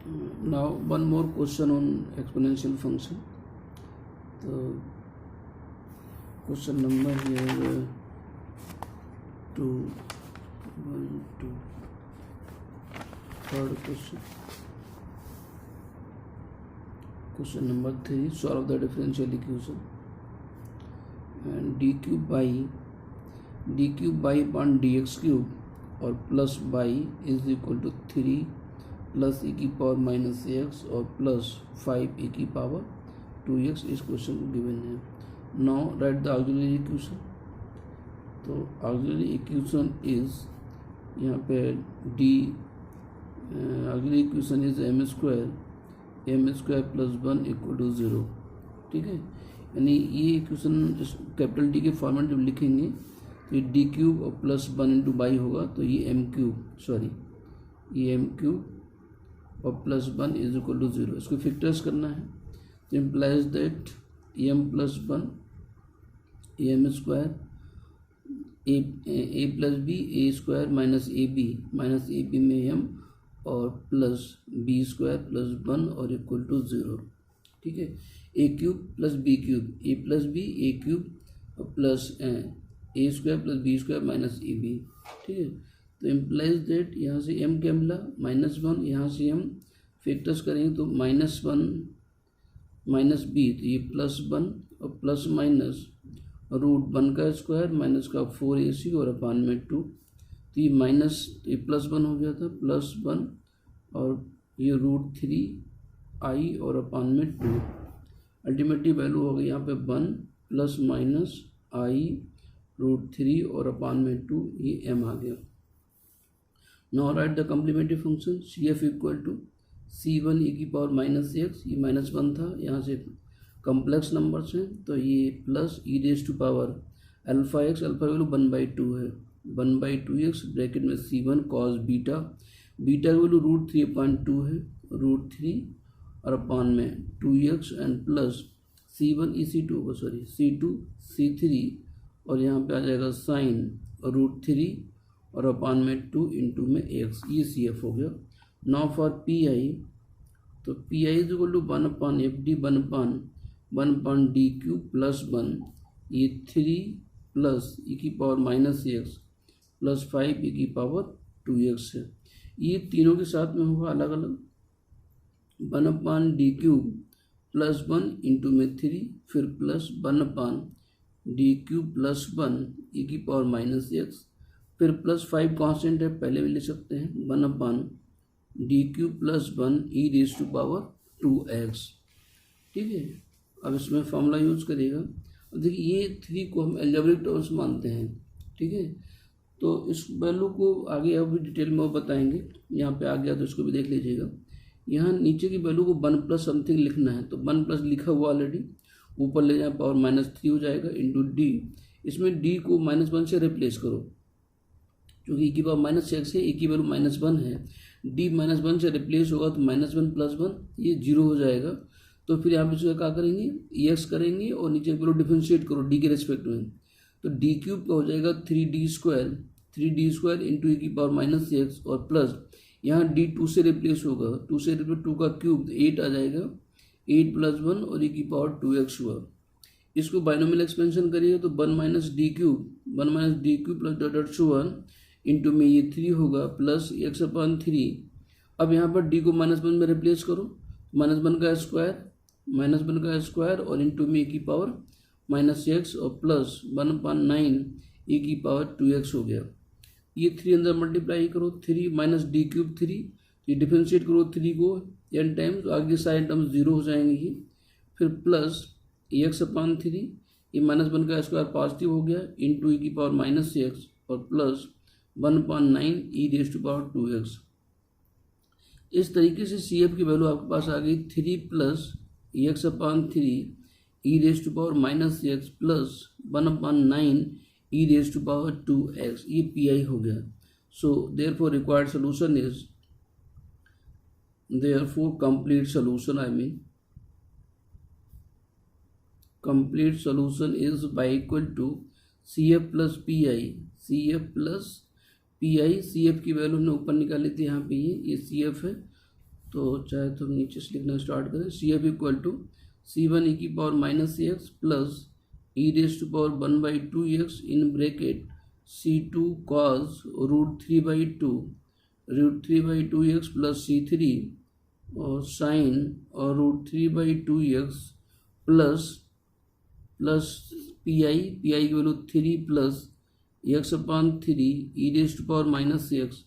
Now one more question on exponential function. So question number here 2, 1, 2. Third question. Question number 3. Solve the differential equation. And d cube by upon dx cube और plus y is equal to 3 plus e की power minus x और plus 5 e की power 2x इस question given है। Now write the auxiliary equation. तो auxiliary equation is यहाँ पे D auxiliary equation is m square plus 1 equal to 0। ठीक है, यानी ये इक्वेशन कैपिटल डी के फॉर्मेट जब लिखेंगे तो ये डी क्यूब और प्लस 1 इंटू बाई होगा, तो ये एम क्यूब और प्लस 1 इज इक्वल टू 0। इसको फैक्टराइज करना है तो implies that m plus 1 m square a plus b a square minus a b में एम और प्लस बी स्क्वायर प्लस 1 और इक्वल टू 0। ठीक है, a cube plus b cube a plus b a cube और plus a square plus b square minus a b. ठीक है, तो implies that यहाँ से एम क्या मिला -1, यहाँ से हम फैक्टर्स करेंगे तो -1 माइनस बी, तो ये +1 और प्लस माइनस √1 का स्क्वायर माइनस का 4ac और अपान में 2, तो ये माइनस ये +1 हो गया था +1 और ये √3i और अपान में 2। अल्टीमेटली वैल्यू हो गई यहाँ पे 1 प्लस माइनस i √3 और अपान में 2, ये m आ गया। Now write the complementary function CF equal to C1 e की पावर माइनस एक्स, ये -1 था, यहाँ से कम्प्लेक्स नंबर्स हैं तो ये plus e raise to power alpha x, alpha value 1/2 है 1/2x ब्रैकेट में C1 cos बीटा की वैल्यू √3/2 है √3 और अपान में 2x and plus C1 C2 C3 और यहाँ पे आ जाएगा साइन √3 और अपान में 2 इंटू में x, ये CF हो गया। नाउ फॉर PI, तो PI is equal to 1/FD 1/d cube plus 1, ये 3 प्लस e की power minus x plus 5 e की पावर 2x है। ये तीनों के साथ में होगा अलग अलग 1/d क्यूब प्लस 1 इंटू में 3, फिर plus 1/d cube plus 1 e की पावर माइनस एक्स, फिर प्लस 5 कांस्टेंट है पहले भी ले सकते हैं 1/d cube plus 1 e raise to power 2x। ठीक है, अब इसमें फॉर्मूला यूज करेगा। अब देखिए ये 3 को हम एल्जेब्रिक टर्म्स मानते हैं। ठीक है, तो इस वैल्यू को आगे अभी डिटेल में वो बताएंगे, यहाँ पे आ गया तो इसको भी देख लीजिएगा। यहाँ नीचे की वैल्यू को 1 प्लस समथिंग लिखना है, तो 1 प्लस लिखा हुआ ऑलरेडी, ऊपर ले जाए पावर -3 हो जाएगा इंटू डी, इसमें d को -1 से रिप्लेस करो क्योंकि e की पावर -x है, e की वैल्यू -1 है, d -1 से रिप्लेस होगा तो -1 प्लस 1 ये 0 हो जाएगा। तो फिर यहाँ पे जो क्या करेंगे x करेंगे और नीचे वैल्यू डिफरेंशिएट करो d के रिस्पेक्ट में, तो d क्यूब का हो जाएगा 3d स्क्वायर इंटू e की पावर -x और प्लस यहाँ d 2 से रिप्लेस होगा, 2 से रिप्लेस 2 का क्यूब 8 आ जाएगा, 8 प्लस 1 और e की पावर 2x हुआ। इसको बाइनोमियल एक्सपेंशन करिए तो 1 - d क्यूब प्लस (1) इंटू में ये 3 होगा प्लस x/3। अब यहाँ पर d को -1 में रिप्लेस करो, -1 का स्क्वायर और इंटू में e की पावर -x और प्लस 1/9 e की पावर 2x हो गया। ये 3 अंदर मल्टीप्लाई करो, 3 - d क्यूब 3, ये डिफरेंशिएट करो 3 को n टाइम, तो आगे सारे टर्म्स 0 हो जाएंगे। फिर प्लस x/3, ये -1 का स्क्वायर पॉजिटिव हो गया इंटू e की पावर -x और plus 1/9 e raise to power 2x। इस तरीके से CF की वैल्यू आपके पास आ गई 3 plus x/3 e raise to power -x plus 1/9 e raise to power 2x, ये PI हो गया। So therefore required solution is complete solution is by equal to CF plus PI, CF की value हमने ऊपर निकाली थी, यहाँ पे ये CF है तो चाहे तो हम नीचे से लिखना स्टार्ट करें। C F equal to C1 e की power minus x plus e raise to power 1/2x in bracket C2 cos √3/2 प्लस C3 और साइन और √3/2x प्लस पी आई की value 3 plus x/3 e raise to power minus x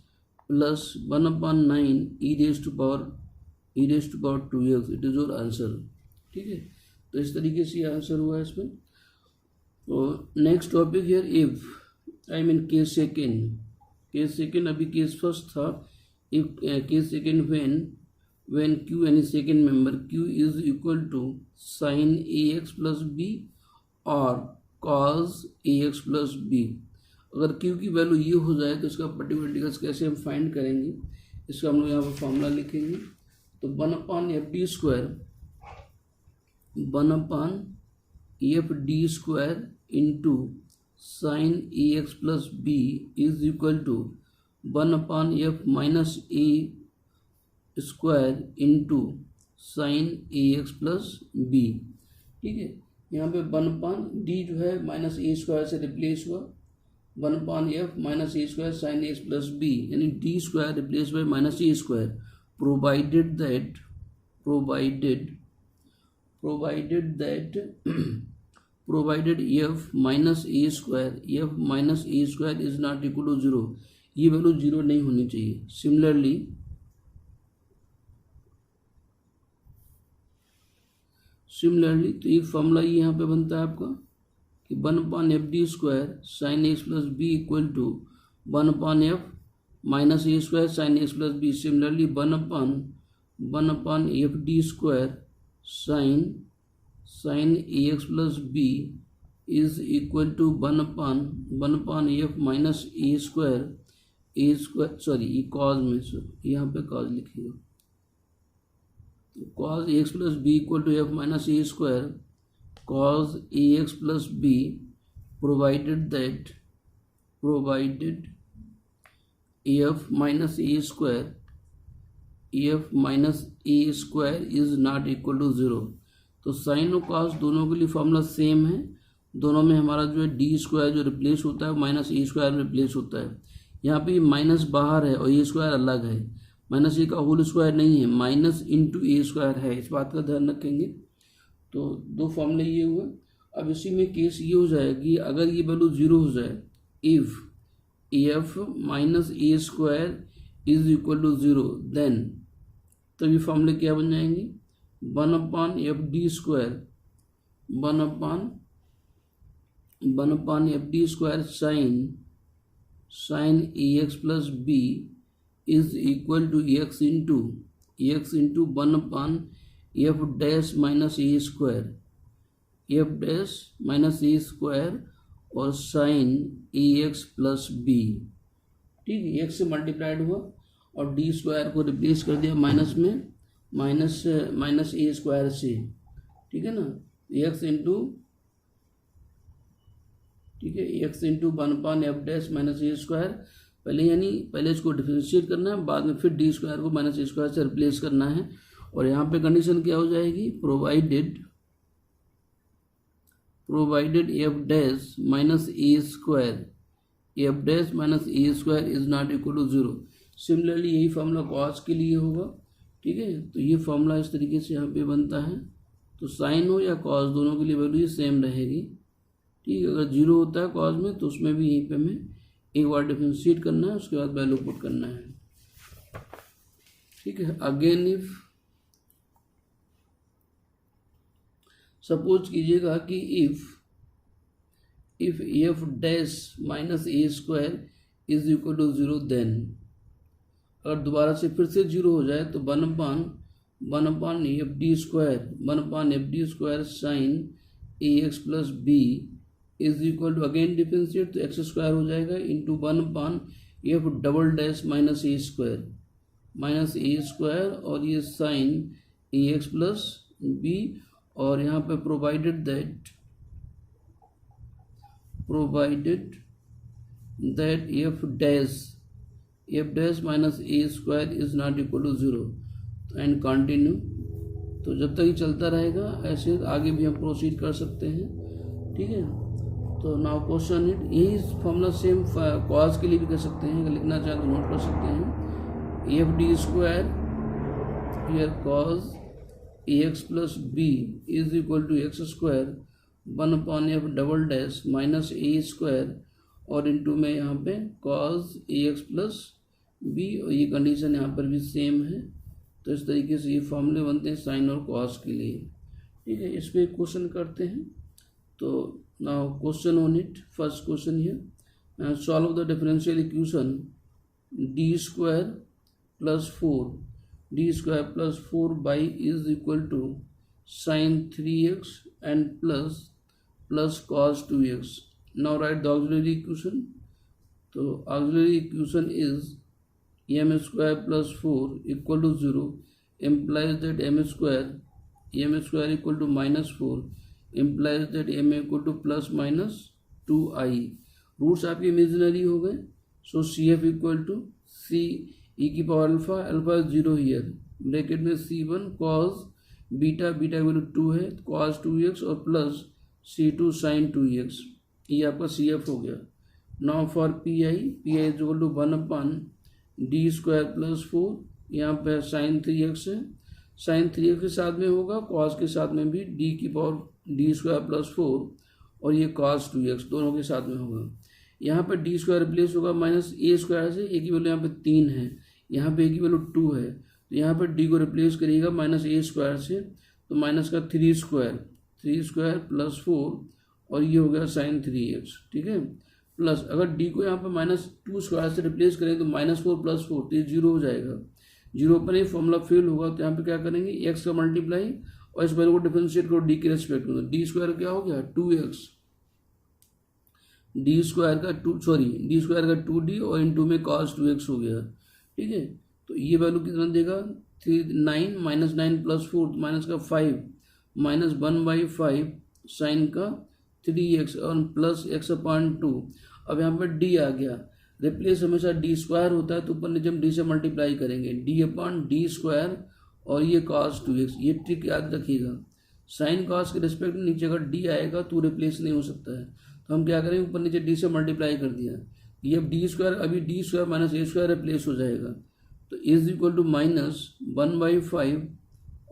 plus 1/9 e raise to power 2x। It is your answer. ठीक है, तो इस तरीके से आंसर हुआ है इसमें। तो next topic here if I mean case second अभी केस फर्स्ट था। If case second when q any second member q is equal to sin ax plus b और cos ax plus b। अगर q की value ये हो जाए तो इसका पर्टिकुलर इंटीग्रल कैसे हम फाइंड करेंगे, इसका हम लोग यहाँ पर फॉर्मूला लिखेंगे। तो 1/fd square 1/fd square into sine ax plus b is equal to 1/f minus a square into sine ax plus b। ठीक है, यहाँ पे 1/d जो है माइनस a स्क्वायर से रिप्लेस हुआ, 1/f minus a square sine ax plus b, यानी d square replace by minus a square, provided that f minus a square is not equal to 0। ये वैल्यू 0 नहीं होनी चाहिए। Similarly तो ये formula ये यहाँ पे बनता है आपका कि 1/fd square sine x plus b equal to 1/f minus A square sine x plus b. Similarly 1/fd square sine A x plus B is equal to 1/f minus A square sorry ये cos में यहाँ पे cause लिखिएगा। cos ax plus b equal to f minus a square cos ax plus b provided af minus a square is not equal to 0। तो sign और cos दोनों के लिए फॉर्मूला सेम है। दोनों में हमारा जो है डी स्क्वायर जो रिप्लेस होता है माइनस ए स्क्वायर में रिप्लेस होता है। यहाँ पे माइनस बाहर है और ए स्क्वायर अलग है, माइनस ए का होल स्क्वायर नहीं है, माइनस इंटू ए स्क्वायर है। इस बात का ध्यान रखेंगे। तो दो फॉर्मूले ये हुए। अब इसी में केस ये हो जाएगी अगर ये वैल्यू 0 हो जाए, if f minus A square is equal to 0 then तभी फॉर्मूले क्या बन जाएंगे 1/fd square 1/fd square sine A x plus b is equal to x into 1/f dash minus a square f dash minus a square और sin ax plus b। ठीक है, x से multiplied हुआ और d स्क्वायर को replace कर दिया minus में माइनस ए स्क्वायर से। ठीक है ना, x इंटू ठीक है x into 1/f dash minus ए स्क्वायर पहले इसको डिफरेंशिएट करना है, बाद में फिर डी स्क्वायर को माइनस ए स्क्वायर से रिप्लेस करना है। और यहाँ पे कंडीशन क्या हो जाएगी, provided F dash minus A square is not equal to 0। Similarly यही फॉर्मूला कॉस के लिए होगा। ठीक है, तो ये फॉर्मूला इस तरीके से यहाँ पे बनता है। तो साइन हो या कॉस दोनों के लिए वैल्यू सेम रहेगी। ठीक है, अगर 0 होता है कॉस में तो उसमें भी यहीं पे हमें एक बार डिफरेंशिएट करना है, उसके बाद वैल्यू पुट करना है। ठीक है, अगेन इफ सपोज कीजिएगा कि if f dash minus A square is equal to 0 then अगर दोबारा से फिर से 0 हो जाए तो 1/fd square sine A x plus B is equal to again differentiate तो एक्स स्क्वायर हो जाएगा into 1/f double dash minus ए स्क्वायर और ये साइन ए एक्स प्लस बी और यहाँ पे provided that F dash minus A square is not equal to 0। And continue. तो जब तक ये चलता रहेगा ऐसे आगे भी हम प्रोसीड कर सकते हैं, ठीक है। तो नाउ क्वेश्चन इट, यही फॉर्मूला सेम कॉस के लिए भी कर सकते हैं, अगर लिखना चाहें तो नोट कर सकते हैं। F d square here cos a x plus B is equal to x square 1 f double dash minus A square और इंटू में यहाँ पे cos a x plus B, और ये कंडीशन यहाँ पर भी सेम है। तो इस तरीके से ये फॉर्मूले बनते हैं साइन और कॉस के लिए, ठीक है। इस पर क्वेश्चन करते हैं। तो now question on it, first question here, solve the differential equation D square plus four by is equal to sine 3x and plus cos 2x। Now write the auxiliary equation. तो auxiliary equation is m square plus 4 equal to 0 implies that m square equal to minus 4 implies that m equal to plus minus 2i। Roots आपके imaginary हो गए। So cf equal to c e की power alpha 0 here bracket में c1 cos beta equal to 2 है cos 2x और plus c2 sin 2x, ये आपका cf हो गया। Now for pi is equal to 1 d square plus 4, यहाँ पे साइन 3x है, साइन 3x के साथ में होगा, कॉस के साथ में भी डी की पावर डी स्क्वायर प्लस 4 और ये कॉस 2x दोनों के साथ में होगा। यहाँ पे डी स्क्वायर रिप्लेस होगा माइनस ए स्क्वायर से, ए की वैल्यू यहाँ पे 3 है, यहाँ पे ए की वैल्यू 2 है, तो यहाँ पे डी को रिप्लेस करिएगा माइनस ए स्क्वायर से, तो माइनस का 3 स्क्वायर प्लस 4 और ये हो गया साइन 3x, ठीक है। प्लस अगर डी को यहाँ पर माइनस 2 स्क्वायर से रिप्लेस करें तो -4 + 4 तो ये 0 हो जाएगा। 0 पर ये फॉर्मूला फेल होगा, तो यहाँ पे क्या करेंगे x का मल्टीप्लाई और इस वैल्यू को डिफरेंशिएट करो डी के रेस्पेक्ट में, तो डी स्क्वायर क्या हो गया 2x, डी स्क्वायर का 2d और इंटू में cos 2x हो गया, ठीक है। तो ये वैल्यू कितना देगा 9 -9 + 4 माइनस का 5 -1/5 साइन का 3x और प्लस x/2। अब यहाँ पर d आ गया, रिप्लेस हमेशा डी स्क्वायर होता है तो ऊपर नीचे हम डी से मल्टीप्लाई करेंगे, d/d स्क्वायर और ये cos 2x, ये ट्रिक याद रखिएगा। साइन कॉस के रिस्पेक्ट में नीचे अगर डी आएगा तो रिप्लेस नहीं हो सकता है, तो हम क्या करेंगे ऊपर नीचे डी से मल्टीप्लाई कर दिया, ये अब डी स्क्वायर अभी डी स्क्वायर माइनस ए स्क्वायर रिप्लेस हो जाएगा, तो इज इक्वल टू -1/5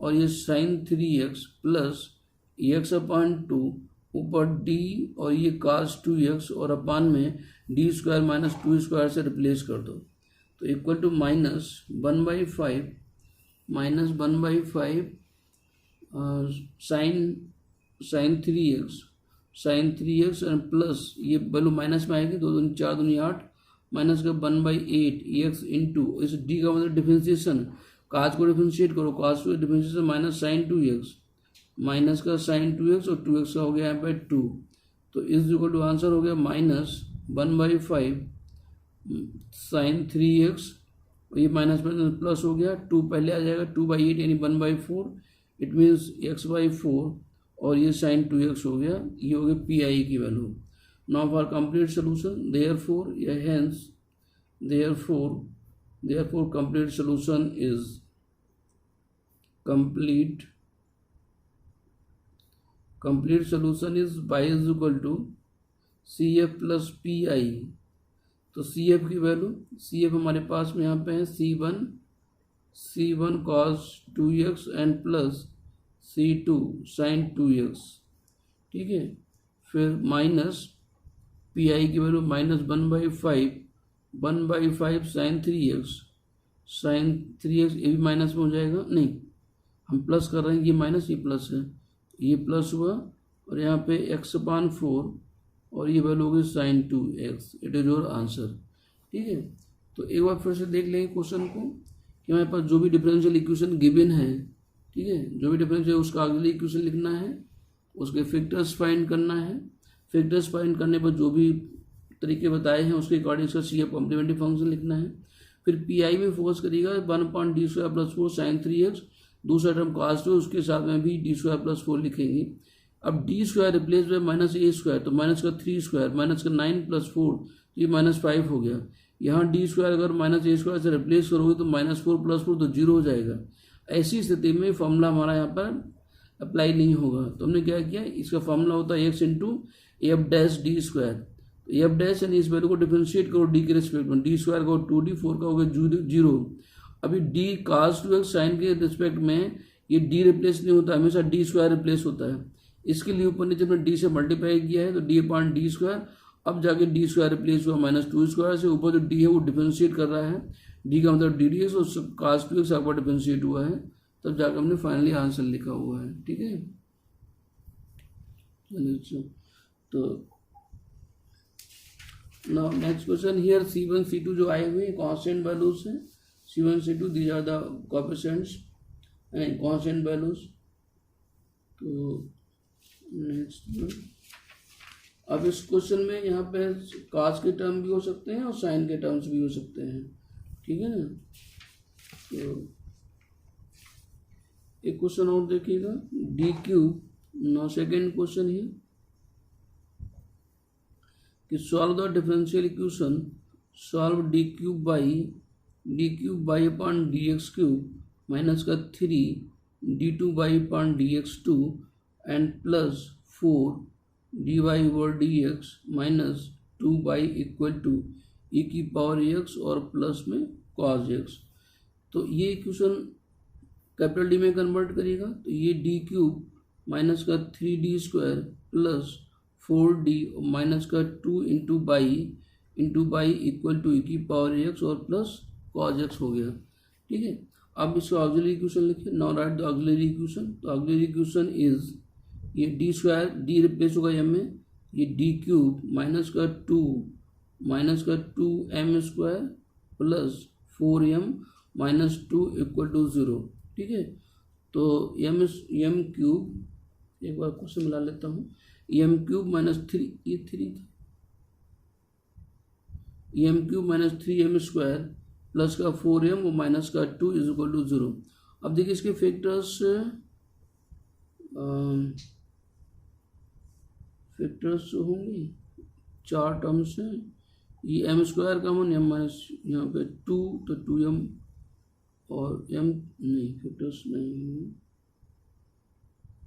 और ये साइन 3x प्लस x/2 ऊपर d और ये cos 2x और अपान में d स्क्वायर माइनस 2 स्क्वायर से रिप्लेस कर दो, तो equal to -1/5 sine 3x and plus ये वैल्यू माइनस में आएगी, 2 दूनी 4 दूनी 8 माइनस का 1/8 x इंटू इस d का मतलब डिफरेंशिएशन, cos को डिफरेंशिएट करो, cos को differentiation minus sine 2x minus का साइन 2x और 2x का हो गया यहाँ पे 2, तो इज इक्वल टू आंसर हो गया -1/5 साइन 3x और ये माइनस में प्लस हो गया, 2 पहले आ जाएगा 2/8 यानी 1/4, इट मीन्स x/4 और ये साइन 2x हो गया, ये हो गया पी की value. Now for complete solution therefore या hence therefore complete solution is complete solution is y is equal to CF plus PI। तो CF की वैल्यू, CF हमारे पास में यहाँ पे है C1 cos 2x and plus C2 sin 2x, ठीक है। फिर माइनस PI की वैल्यू -1/5 sin 3x, ये भी माइनस में हो जाएगा, नहीं हम प्लस कर रहे हैं, ये माइनस ये प्लस है, ये प्लस हुआ और यहाँ पे x/4 और ये वैल्यू होगी sin 2x, it is your answer, ठीक है। तो एक बार फिर से देख लेंगे क्वेश्चन को कि हमारे पास जो भी डिफरेंशियल इक्वेशन गिवन है, ठीक है, जो भी डिफरेंशियल उसका ऑक्सिलरी इक्वेशन लिखना है, उसके फैक्टर्स फाइंड करना है, फैक्टर्स फाइंड करने पर जो भी तरीके बताए हैं उसके अकॉर्डिंग उसका CF कॉम्प्लीमेंट्री फंक्शन लिखना है। फिर PI में फोकस करिएगा 1/d² + 4 sin 3x, दूसरा टर्म cos 2 उसके साथ में भी d² + 4 लिखेंगे। अब d² रिप्लेस बाय -a², तो माइनस का 3 स्क्वायर माइनस का 9 + 4 तो ये -5 हो गया। यहाँ d² अगर -a² से रिप्लेस करोगे तो -4 + 4 तो 0 हो जाएगा। ऐसी स्थिति में फॉर्मूला हमारा यहाँ पर अप्लाई नहीं होगा। तो हमने क्या किया, इसका फॉर्मूला होता है x into F dash D square. तो एफ डैश यानी इस वैल्यू को डिफरेंशिएट करो डी के रिस्पेक्ट में, डी स्क्वायर को 2d, 4 का हो गया 0। अभी डी cos 2x साइन के रिस्पेक्ट में ये डी रिप्लेस नहीं होता, हमेशा डी स्क्वायर रिप्लेस होता है। इसके लिए ऊपर नीचे हमने डी से मल्टीप्लाई किया है तो डी अपॉन डी स्क्वायर, अब जाके डी स्क्वायर रिप्लेस हुआ -2 स्क्वायर से, ऊपर जो डी है वो डिफरेंशिएट कर रहा है, डी का मतलब डी डी है, तो cos 2x आपका डिफरेंशिएट हुआ है, तब जाकर हमने फाइनली आंसर लिखा हुआ है। ठीक है, चलिए तो now next question here C1 C2 जो आए हुए हैं कांस्टेंट वैल्यूज हैं, C1 C2 these are the coefficients and constant values. तो नेक्स्ट अब इस क्वेश्चन में यहाँ पे cos के टर्म भी हो सकते हैं और साइन के टर्म्स भी हो सकते हैं। ठीक है ना, तो एक क्वेश्चन और देखिएगा D cube. Now second question है कि solve the differential equation, solve D cube by upon D X cube minus का 3 D two by upon D X 2 and plus 4 D Y over D X minus 2 by equal to ई की power x और plus में cos X. तो ये equation capital D में convert करिएगा तो ये डी क्यूब माइनस का 3d square plus 4d minus का 2 इंटू बाई इक्वल टू ई की पावर एक्स और प्लस कॉज एक्स हो गया। ठीक है, अब इसका ऑक्सिलरी इक्वेशन लिखिए। Now write the auxiliary equation. तो ऑक्सिलरी इक्वेशन इज ये डी स्क्वायर, डी रिप्लेस होगा एम में, ये डी क्यूब माइनस का 2 m square plus 4m minus 2 equal to 0। ठीक है, तो एम क्यूब, एक बार क्वेश्चन मिला लेता हूँ, एम क्यूब माइनस 3, ये 3 था, m cube minus 3m square plus का 4m और माइनस का 2 इज इक्वल टू 0। अब देखिए इसके फैक्टर्स होंगे, 4 टर्म्स हैं, ये एम स्क्वायर का मन एम माइनस यहाँ पे 2 तो 2m और m नहीं, फैक्टर्स नहीं,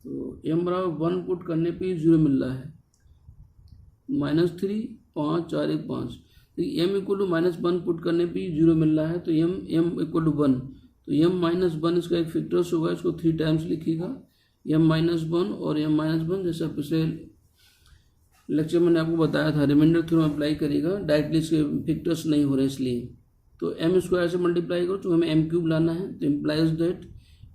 तो m बराबर 1 पुट करने पे 0 मिल रहा है, -3 5 4 1 5। तो m इक्वल टू -1 पुट करने पे 0 मिल रहा है, तो m इक्वल टू 1, तो m-1 इसका एक फैक्टर्स होगा, इसको 3 टाइम्स लिखिएगा, m-1 और m-1 जैसा पिछले लेक्चर मैंने आपको बताया था, रिमाइंडर थ्योरम अप्लाई करिएगा, डायरेक्टली इसके फैक्टर्स नहीं हो रहे इसलिए। तो एम स्क्वायर से मल्टीप्लाई करो तो हमें एम क्यूब लाना है, तो इम्प्लाइज दैट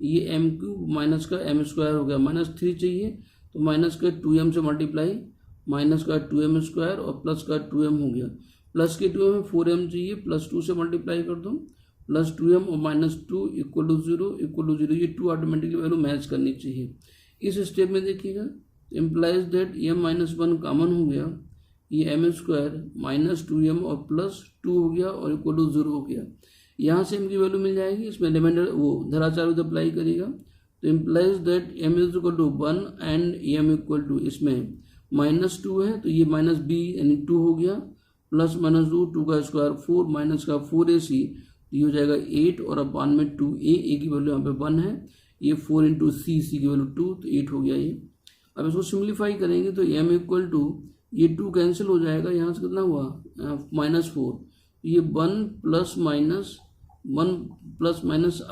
ये एम क्यूब माइनस का एम स्क्वायर हो गया, -3 चाहिए तो माइनस का 2m से मल्टीप्लाई, माइनस का 2m स्क्वायर और प्लस का 2m हो गया, प्लस के 2m में 4m चाहिए, प्लस 2 से मल्टीप्लाई कर दो, प्लस 2m और -2 इक्वल टू 0, ये 2 ऑटोमेटिकली वैल्यू मैच करनी चाहिए। इस स्टेप में देखिएगा इम्प्लाइज दैट m-1 कॉमन हो गया, ये एम स्क्वायर -2m और प्लस 2 हो गया और इक्वल टू 0 हो गया। यहाँ से m की वैल्यू मिल जाएगी, इसमें रिमाइंडर वो धराचार अप्लाई करिएगा, तो implies that m is equal to 1 and m equal to, इसमें -2 है तो ये -b यानी 2 हो गया, प्लस -2 2 का स्क्वायर 4 माइनस का 4ac, ये हो जाएगा 8 और अपान में 2a की वैल्यू यहाँ पे 1 है, ये 4 इंटू c की वैल्यू 2, तो 8 हो गया ये। अब इसको सिंप्लीफाई करेंगे तो m इक्वल टू ये 2 कैंसिल हो जाएगा, यहाँ से कितना हुआ -4, ये 1 प्लस माइनस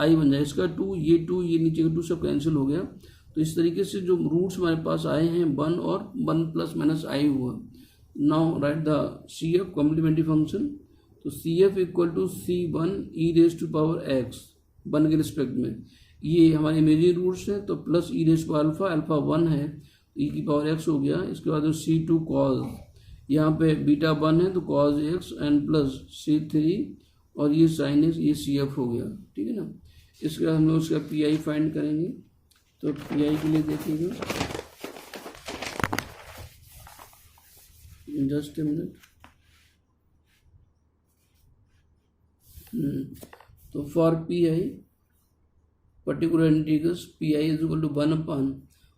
i बन जाए, इसका 2 ये नीचे का 2 सब कैंसिल हो गया। तो इस तरीके से जो रूट्स हमारे पास आए हैं 1 और 1 प्लस माइनस i हुआ। Now write the CF complementary function, तो CF equal to C1 e raise to power x 1 के रिस्पेक्ट में, ये हमारे इमेजिनरी रूट्स हैं, तो plus e raise to alpha 1 है, e की पावर x हो गया, इसके बाद C2 कॉज, यहाँ पे बीटा 1 है तो cause x and plus C3 और ये साइन x, ये CF हो गया। ठीक है ना, इसके बाद हम लोग उसका PI फाइंड करेंगे। तो PI के लिए देखिएगा, जस्ट ए मिनट, तो for PI particular integrals PI is equal to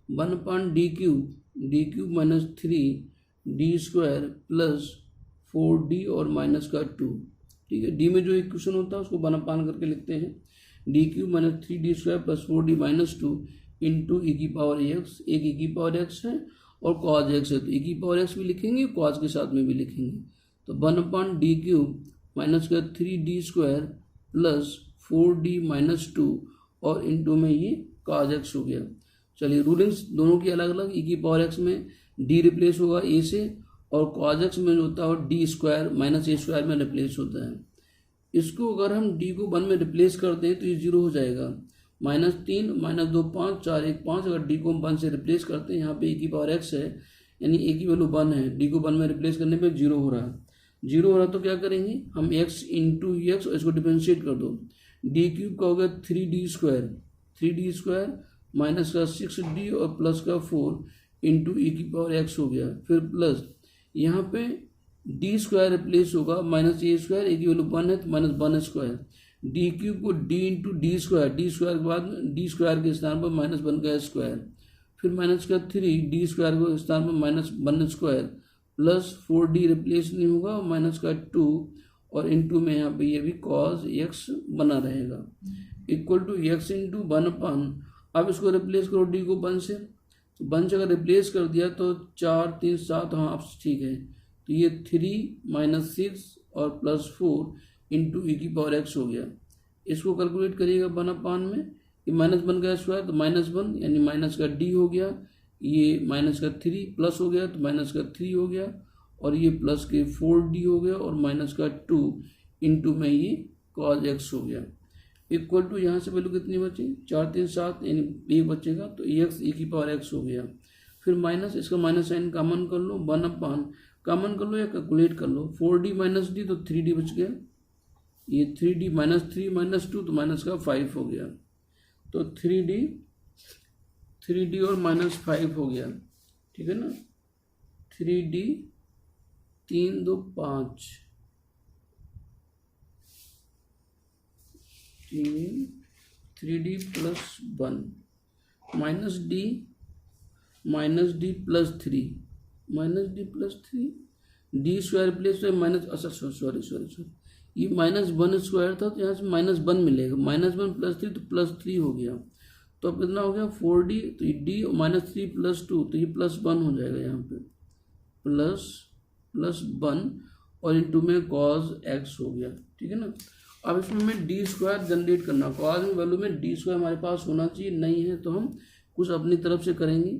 1 upon d cube minus 3d square plus 4d और माइनस का 2। ठीक है, डी में जो इक्वेशन होता है उसको 1 अपॉन करके लिखते हैं, D cube minus 3d² plus 4d minus 2 into E की पावर एक्स, एक ई की पावर एक्स है और कॉज एक्स है, तो ई की पावर एक्स भी लिखेंगे, कॉज के साथ में भी लिखेंगे। तो 1/d क्यूब माइनस का 3d² प्लस 4d माइनस 2 और इंटू में ये कॉज एक्स हो गया। चलिए रूलिंग्स दोनों की अलग अलग, ई की पावर एक्स में डी रिप्लेस होगा ए से और कॉज एक्स में जो होता है d² माइनस a² में रिप्लेस होता है। इसको अगर हम d को 1 में रिप्लेस कर दें तो ये 0 हो जाएगा। -3 -2 5 4 1 5, अगर d को हम 1 से रिप्लेस करते हैं, यहाँ पे e की पावर x है यानी a की वैल्यू 1 है, d को 1 में रिप्लेस करने पे 0 हो रहा है। 0 हो रहा तो क्या करेंगे हम, x इंटू एक्स और इसको डिफरेंशिएट कर दो। d क्यूब का हो गया 3d² माइनस का 6d और प्लस का 4 इंटू ई की पावर x हो गया। फिर प्लस यहाँ पे d² रिप्लेस होगा -a², a की वैल्यू 1 है तो -1²। डी क्यूब को d इंटू d² के बाद d² के स्थान पर -1 का स्क्वायर, फिर माइनस का 3d² के स्थान पर -1² प्लस 4d रिप्लेस नहीं होगा माइनस का 2 और इंटू में यहाँ पे ये भी cos x बना रहेगा इक्वल टू x इंटू 1/। अब इसको रिप्लेस करो d को 1 से, तो 1 से अगर रिप्लेस कर दिया तो 4 3 7, हाँ आप ठीक है, तो ये 3 -6 और प्लस 4 इंटू ई की पावर x हो गया। इसको कैलकुलेट करिएगा 1/, में ये -1 का स्क्वायर तो -1 यानी माइनस का d हो गया, ये माइनस का 3 प्लस हो गया तो माइनस का 3 हो गया और ये प्लस के 4d हो गया और माइनस का 2 इंटू में ये cos x हो गया इक्वल टू यहाँ से वैल्यू कितनी बची 4 3 7 यानी 1 बचेगा तो x ई की पावर x हो गया। फिर माइनस, इसका माइनस साइन कॉमन कर लो, 1/, कॉमन कर लो या कैलकुलेट कर लो, 4d माइनस d तो 3d बच गया, ये 3d -3 -2 तो माइनस का 5 हो गया, तो 3d और -5 हो गया, ठीक है ना। 3d 3 2 5 3d plus 1 -d plus 3 d² plus minus, अच्छा सॉरी ये -1² था तो यहाँ से -1 मिलेगा, -1 प्लस 3 तो +3 हो गया, तो अब कितना हो गया 4d, तो ये d -3 प्लस 2 तो ये +1 हो जाएगा, यहाँ पे +1 और इंटू में cos x हो गया, ठीक है ना। अब इसमें हमें d² जनरेट करना, cos में वैल्यू में d² हमारे पास होना चाहिए, नहीं है तो हम कुछ अपनी तरफ से करेंगे।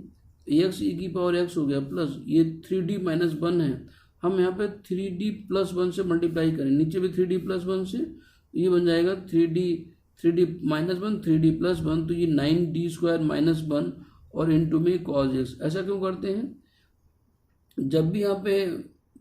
x ई की पावर x हो गया प्लस ये 3d -1 है, हम यहाँ पे 3d प्लस 1 से मल्टीप्लाई करें, नीचे भी 3d प्लस 1 से, तो ये बन जाएगा 3d -1 3d प्लस 1, तो ये 9d² -1 और इंटू में cos x। ऐसा क्यों करते हैं, जब भी यहाँ पे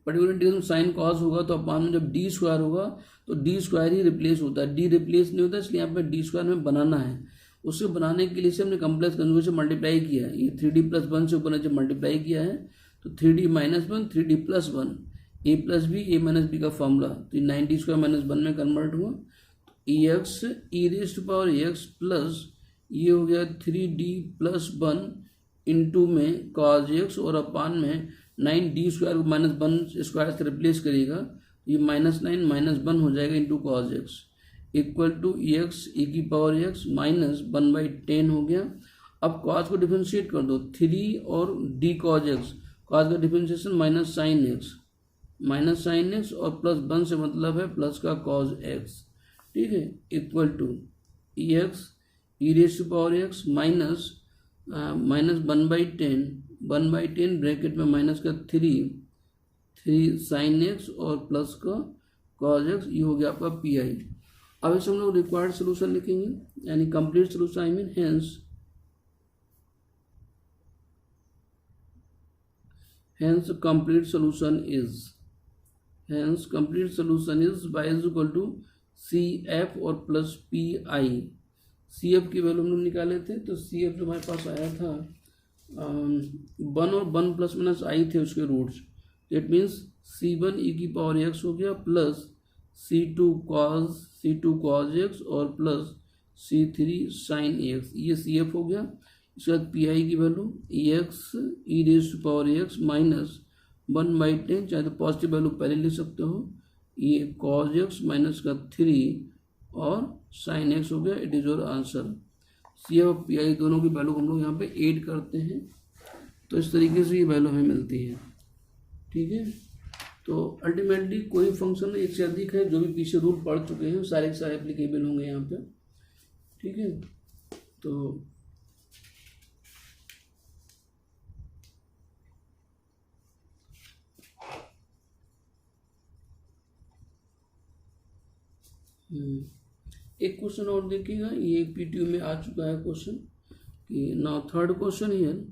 पर्टिकुलर इंटीग्रल साइन cos होगा तो अपान में जब d² होगा तो d² ही रिप्लेस होता है, d रिप्लेस नहीं होता, इसलिए यहाँ पे d² में बनाना है। उससे बनाने के लिए से हमने कम्प्लेक्स कन्जुगेशन से मल्टीप्लाई किया है, ये 3d प्लस 1 से ऊपर नीचे मल्टीप्लाई किया है, तो 3d -1 3d plus 1 a plus b a minus b का फॉर्मूला, तो 9d² -1 में कन्वर्ट हुआ, x e raise to power x plus ये हो गया 3d प्लस 1 इंटू में cos x और अपान में 9d² को -1² से रिप्लेस करिएगा, ये -9 -1 हो जाएगा into cos x equal to x E की पावर x -1/10 हो गया। अब cos को डिफरेंशिएट कर दो, 3 और d cos x, cos का डिफरेंशिएशन माइनस साइन x और प्लस 1 से मतलब है प्लस का cos x, ठीक है, equal to x e raise to power x -1/10 bracket में माइनस का 3 साइन x और प्लस का cos x, ये हो गया आपका PI। अब इसे हम लोग रिक्वायर्ड सोल्यूशन लिखेंगे, यानी complete solution, I mean hence complete solution is y is equal to CF और प्लस PI। CF की वैल्यू हम लोग निकाले थे, तो CF जो हमारे पास आया था 1 और 1 प्लस माइनस i थे उसके रूट्स, इट मीन्स C1 ई की पावर x हो गया प्लस C2 cos x और प्लस C3 sin x, ये CF हो गया। इसके बाद PI की value x e raise to power x -1/10, चाहे तो पॉजिटिव वैल्यू पहले लिख सकते हो, ये cos x माइनस का 3 और साइन एक्स हो गया। It is your answer. C और पी आई दोनों की वैल्यू हम लोग यहाँ पे ऐड करते हैं, तो इस तरीके से ये वैल्यू हमें मिलती है। ठीक है, तो अल्टीमेटली कोई फंक्शन एक से अधिक है, जो भी पीछे रूल पढ़ चुके हैं सारे के सारे एप्लीकेबल होंगे यहाँ पे। ठीक है, तो एक क्वेश्चन और देखिएगा, ये पीटीयू में आ चुका है क्वेश्चन कि now third question here,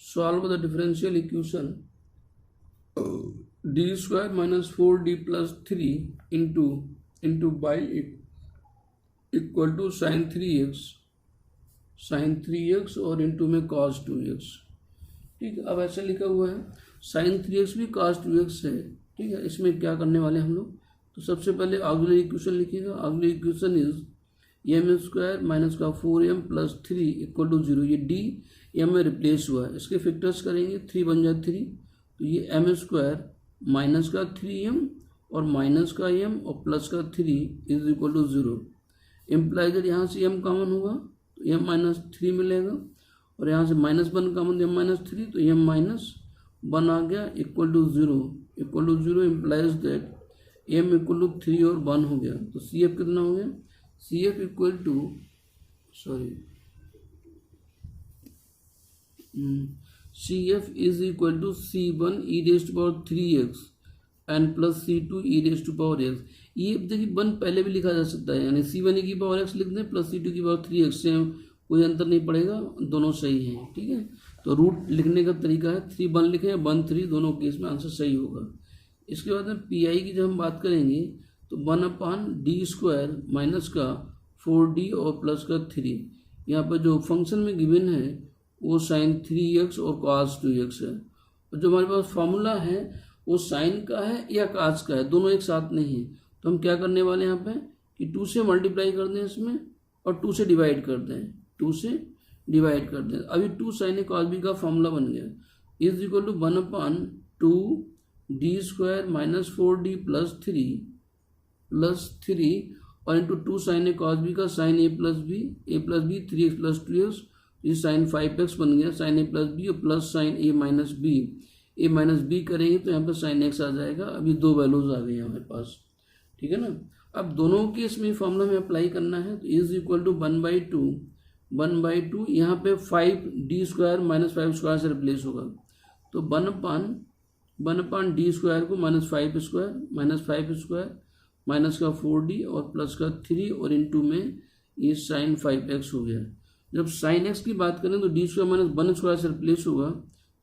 solve the differential equation D square minus 4d plus 3 into by equal to sine 3x और इंटू में cos 2x। ठीक है, अब ऐसा लिखा हुआ है साइन 3x भी cos 2x है। ठीक है, इसमें क्या करने वाले हम लोग, तो सबसे पहले ऑक्सिलरी इक्वेशन लिखिएगा। Auxiliary equation is m square minus का 4m प्लस 3 इक्वल टू 0। ये डी एम में रिप्लेस हुआ है, इसके फैक्टर्स करेंगे, 3 बन जाए 3, तो ये एम स्क्वायर माइनस का 3m और माइनस का m और प्लस का 3 इज इक्वल टू 0। इम्प्लाइज यहाँ से m कॉमन होगा तो m माइनस 3 मिलेगा, और यहाँ से -1 कॉमन m माइनस 3, तो m माइनस 1 आ गया equal to 0। Equal to 0 implies that m equal to 3 और 1 हो गया, तो सी एफ कितना हो गया, C F equal to C F is equal to C1 e raise to power 3x and plus C2 e raise to power x। ये देखिए 1 पहले भी लिखा जा सकता है, यानी C1 e की पावर x लिख दें प्लस C2 की पावर 3x, से कोई अंतर नहीं पड़ेगा, दोनों सही हैं। ठीक है, तो रूट लिखने का तरीका है 3 1 लिखें, 1 3, दोनों केस में आंसर सही होगा। इसके बाद में पी आई की जब हम बात करेंगे तो 1/d स्क्वायर माइनस का 4d और प्लस का 3, यहाँ पर जो फंक्शन में गिवन है वो साइन 3x और cos 2x है, और जो हमारे पास फॉर्मूला है वो साइन का है या cos का है, दोनों एक साथ नहीं है। तो हम क्या करने वाले हैं यहाँ पे कि 2 से मल्टीप्लाई कर दें इसमें और 2 से डिवाइड कर दें, 2 से डिवाइड कर दें। अभी 2 साइन cos b का फॉर्मूला बन गया, is equal to 1/2d square minus 4d plus 3 और इंटू 2 साइन cos b का sine a plus b 3x plus 2x, ये साइन 5x बन गया, साइन a प्लस बी और plus sine a minus b करेंगे तो यहाँ पर साइन x आ जाएगा। अभी 2 वैल्यूज आ गई हमारे पास। ठीक है ना, अब दोनों के इसमें फॉर्मूला में अप्लाई करना है, तो इज इक्वल टू 1/2 यहाँ पे 5d स्क्वायर माइनस 5 स्क्वायर से रिप्लेस होगा, तो 1/d स्क्वायर को माइनस 5 स्क्वायर माइनस का 4d और प्लस का 3 और इंटू में ये साइन 5x हो गया। जब साइन x की बात करें तो d स्क्वायर माइनस 1 स्क्वायर से रिप्लेस होगा,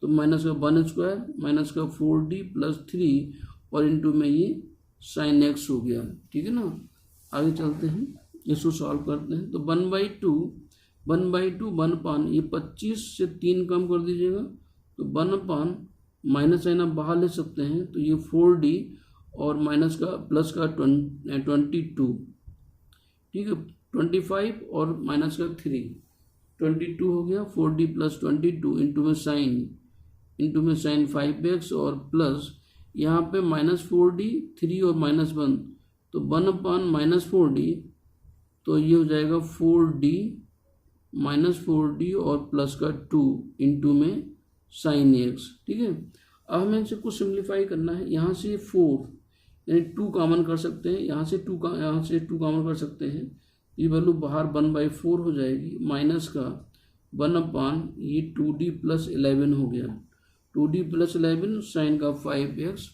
तो माइनस का 1 स्क्वायर माइनस का 4d प्लस 3 और इंटू में ये साइन x हो गया। ठीक है ना, आगे चलते हैं, इसको सॉल्व करते हैं। तो 1/2 ये 25 से 3 कम कर दीजिएगा, तो 1 माइनस साइन आप बाहर ले सकते हैं, तो ये 4d और माइनस का प्लस का 22। ठीक है, 25 और माइनस का 3 22 हो गया, 4d प्लस 22 इंटू में साइन 5x और प्लस यहाँ पे माइनस 4d 3 और -1, तो 1/-4d, तो ये हो जाएगा 4d और प्लस का 2 इंटू में साइन x। ठीक है, अब हमें इसे कुछ सिंप्लीफाई करना है। यहाँ से 4 यानी 2 कॉमन कर सकते हैं, यहाँ से 2 कॉमन कर सकते हैं, ये वैल्यू बाहर 1/4 हो जाएगी, माइनस का 1/, ये 2d प्लस 11 हो गया, 2d प्लस 11 साइन का 5x,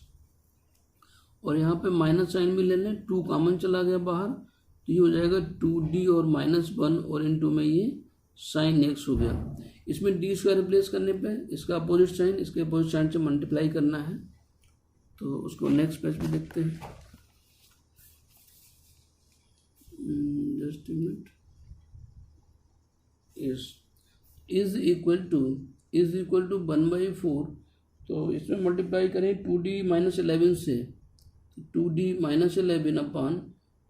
और यहाँ पे माइनस साइन भी ले लें, 2 कॉमन चला गया बाहर, तो ये हो जाएगा 2d और -1 और इंटू में ये साइन x हो गया। इसमें d स्क्वायर रिप्लेस करने पे इसका अपोजिट साइन इसके अपोजिट साइन से मल्टीप्लाई करना है, तो उसको नेक्स्ट पेज पे देखते हैं। Just minute. Is equal to 1/4, तो इसमें मल्टीप्लाई करें 2d माइनस 11 से, 2d माइनस 11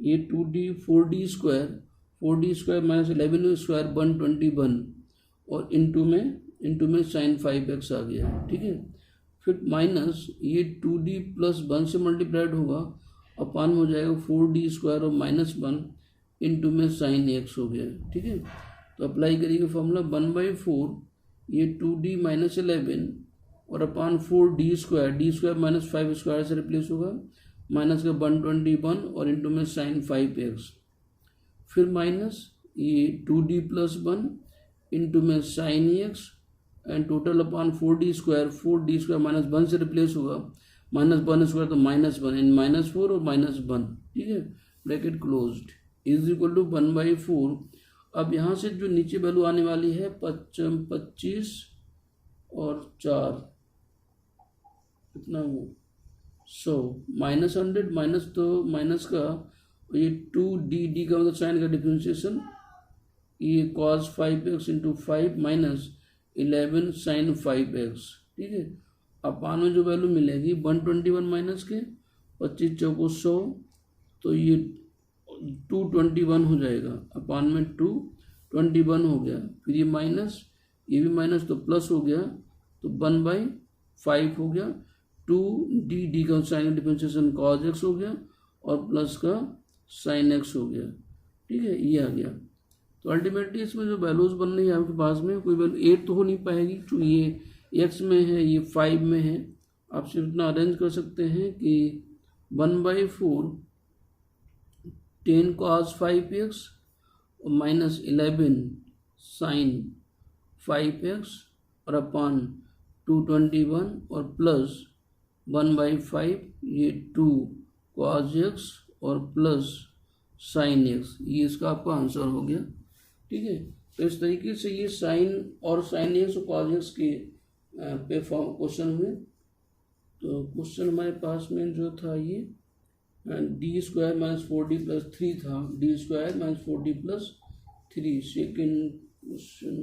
ये 2d 4d square minus 11 square 121 और इंटू में साइन 5x आ गया। ठीक है, फिर माइनस ये 2d प्लस 1 से मल्टीप्लाइड होगा अपान हो जाएगा 4d² और -1 इंटू में साइन x हो गया, ठीक है। तो अप्लाई करिएगा फॉर्मूला 1/4 ये 2d - 11 और अपान 4d², d² -5² से रिप्लेस होगा, माइनस का 121 और इंटू में साइन 5x, फिर माइनस ये 2d + 1 इंटू में sine x and total upon 4d² -1 से रिप्लेस होगा, -1² तो -1 इन -4 और -1, ठीक है, bracket closed is equal to 1/4। अब यहाँ से जो नीचे वैल्यू आने वाली है 25 और 4 कितना हो 100 -100 माइनस तो माइनस का ये 2d का मतलब साइन का डिफरेंशिएशन, ये cos 5x into 5 - 11 sin 5x, ठीक है। अपान में जो वैल्यू मिलेगी 121 माइनस के 25 चौको 100, तो ये 221 हो जाएगा, अपान में 221 हो गया, फिर ये माइनस, ये भी माइनस तो प्लस हो गया, तो 1/5 हो गया, 2d का साइन डिफरेंशिएशन cos x हो गया और प्लस का sin x हो गया, ठीक है, ये आ गया। तो अल्टीमेटली इसमें जो वैल्यूज बन रही है आपके पास में कोई वैल्यू 8 तो हो नहीं पाएगी, क्योंकि ये x में है, ये 5 में है। आप सिर्फ इतना अरेंज कर सकते हैं कि 1/4 10 cos 5x और -11 sin 5x और अपान 221 और प्लस 1/5 ये 2 cos x और प्लस sin x, ये इसका आपका आंसर हो गया, ठीक है। तो इस तरीके से ये साइन और sin x और cos x के पे फॉर्म क्वेश्चन हुए। तो क्वेश्चन हमारे पास में जो था ये d² - 4d + 3 था, d² - 4d + 3। Second question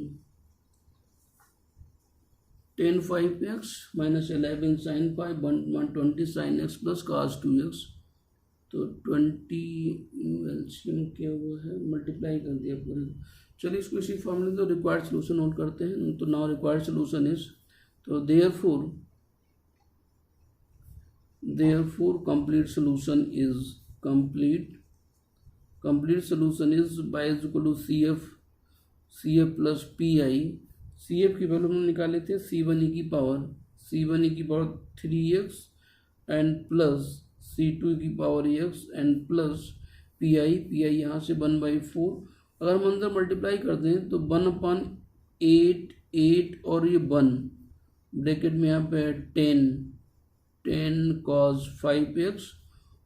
10 5x - 11 sin 5 120 sin x + cos 2x, तो 20 एलसीएम क्या हुआ है, मल्टीप्लाई कर दिया पूरे। चलिए इसको इसी फॉर्मूले तो रिक्वायर्ड सोल्यूशन नोट करते हैं। तो नाउ रिक्वायर्ड सोल्यूशन इज, तो therefore complete solution is by is equal to CF plus PI। CF की वैल्यू हमने निकाले थे C1 e की power 3x and plus C2 की power x and plus PI यहाँ से 1/4। अगर हम अंदर मल्टीप्लाई कर दें तो 1/8 और ये 1 ब्रैकेट में यहाँ पे 10 cos 5x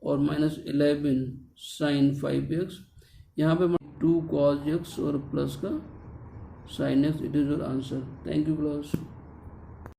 और -11 sin 5x, यहाँ पे 2 cos x और प्लस का sin x। It is your answer. Thank you class.